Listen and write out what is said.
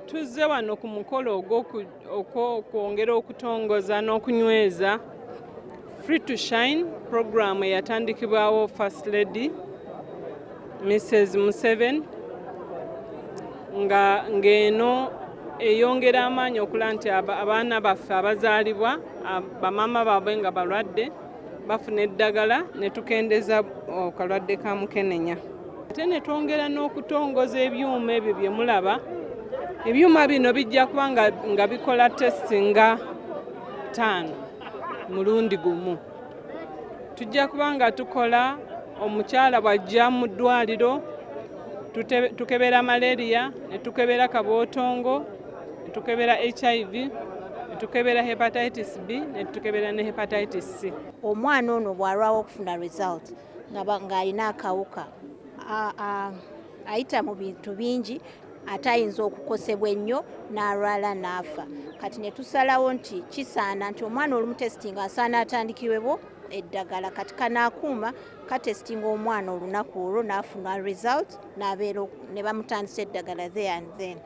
Tuzze wano ku mukolo ogw'okwongera okutongoza n'okunyweza Free to Shine program eyatandikibwawo First Lady Mrs. Museveni ng'eno eyongera amaanyi okulaba nti abaana baffe abazaalibwa bamaama baabwe nga balwadde bafuna eddagala ne tukendeza kalwadde ka mukenenya. Ate ne twongera n'okutongoza ebyuma ebyo bye mulaba. Ebyuma bino bijja kuba nga bikola testinga 5 mulundi gumu. Tujja kuba nga tukola omukyala bw'ajja mu ddwaliro tukebera malaria, ne tukebera kabootongo, ne tukebera HIV, ne tukebera hepatitis B, ne tukebera ne hepatitis C. Omwana ono bw'alwawo okufuna result ng'alina akawuka ayita mu bintu bingi ate ayinza okukosebwa ennyo n'alwala n'afa. Kati ne tusalawo nti kisaana nti omwana olumutesitinga asaana atandikibwebo eddagala kati kanaakuuma katesitinga omwana olunaku olwo n'afuna result n'abeera ne bamutandisa eddagala there and then.